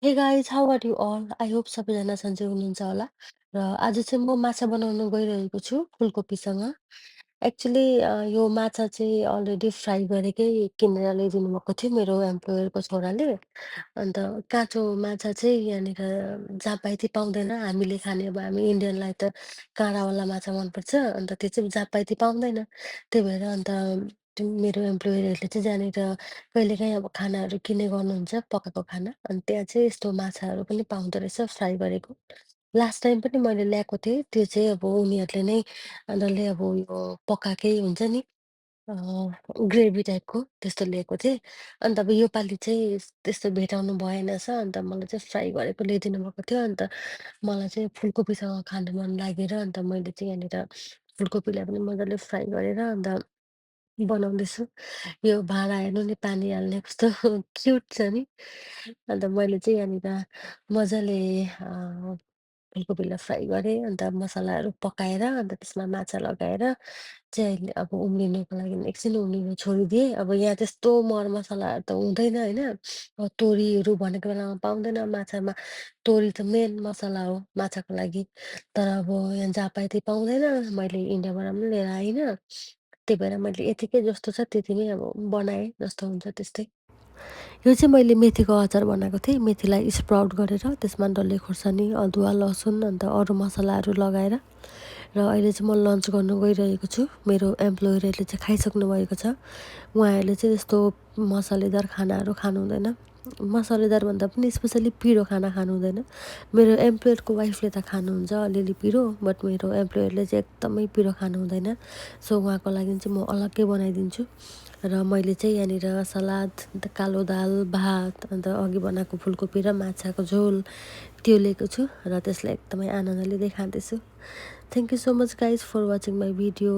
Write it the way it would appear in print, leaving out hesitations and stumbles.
हे guys how are you all? I hope सबैजना सन्चै हुनुहुन्छ होला। र आज चाहिँ म माछा बनाउन गइरहेको छु फुलकोपीसँग। एक्चुअली यो माछा चाहिँ अलरेडी फ्राई गरेकै किनेर ल्याइदिनु भएको थियो मेरो एम्प्लोयरको छोराले। अन्त काँचो माछा चाहिँ यहाँनिर जहाँ पाए त्यहीँ पाउँदैन। हामीले खाने अब हामी इन्डियनलाई त काँडावाला माछा मनपर्छ। अन्त त्यो चाहिँ जहाँ पाए त्यहीँ पाउँदैन। त्यही भएर अन्त त्यो मेरो एम्प्लोयरहरूले चाहिँ जहाँनिर कहिलेकाहीँ अब खानाहरू किन्ने गर्नुहुन्छ पकाएको खाना। अनि त्यहाँ चाहिँ यस्तो माछाहरू पनि पाउँदो रहेछ फ्राई गरेको। लास्ट टाइम पनि मैले ल्याएको थिएँ। त्यो चाहिँ अब उनीहरूले नै डल्लै अब यो पकाएकै हुन्छ नि अ, ग्रेभी टाइपको त्यस्तो ल्याएको थिएँ। अन्त अब योपालि चाहिँ त्यस्तो भेटाउनु भएनछ। अन्त मलाई चाहिँ फ्राई गरेको ल्याइदिनु भएको थियो। अन्त मलाई चाहिँ फुलकोपीसँग खानु मन लागेर अन्त मैले चाहिँ यहाँनिर फुलकोपीलाई पनि मजाले फ्राई गरेर अन्त बनाउँदैछु। यो भाँडा हेर्नु नि पानी हाल्ने कस्तो क्युट छ नि। अन्त मैले चाहिँ यहाँनिर मजाले फुलकोपीलाई फ्राई गरेँ, अन्त मसलाहरू पकाएर अन्त त्यसमा माछा लगाएर चाहिँ अहिले अब उम्लिनुको लागि एकछिन उम्लिनु छोडिदिएँ। अब यहाँ त्यस्तो मरमसलाहरू त हुँदैन होइन। तोरीहरू भनेको बेलामा पाउँदैन माछामा। तोरी त मेन मसला हो माछाको लागि। तर अब यहाँ जहाँ पाए त्यहीँ पाउँदैन। मैले इन्डियाबाट पनि लिएर आइनँ। त्यही भएर मैले यतिकै जस्तो छ त्यति नै अब बनाएँ जस्तो हुन्छ त्यस्तै। यो चाहिँ मैले मेथीको अचार बनाएको थिएँ। मेथीलाई स्प्राउट गरेर त्यसमा डल्ले खोर्सानी, अदुवा, लसुन अन्त अरू मसलाहरू लगाएर र अहिले चाहिँ म लन्च गर्नु गइरहेको छु। मेरो एम्प्लोयरहरूले चाहिँ खाइसक्नु भएको छ। उहाँहरूले चाहिँ यस्तो मसालेदार खानाहरू खानु हुँदैन। मसालेदार भन्दा पनि स्पेसल्ली पिरो खाना खानु हुँदैन। मेरो एम्प्लोयरको वाइफले त खानुहुन्छ अलिअलि पिरो, बट मेरो एम्प्लोयरले चाहिँ एकदमै पिरो खानु हुँदैन। सो उहाँको लागि चाहिँ म अलग्गै बनाइदिन्छु। र मैले चाहिँ यहाँनिर सलाद, अन्त कालो दाल, भात, अन्त अघि बनाएको फुलकोपी र माछाको झोल त्यो लिएको छु र त्यसलाई एकदमै आनन्दले खाँदैछु। Thank you so much guys for watching my video.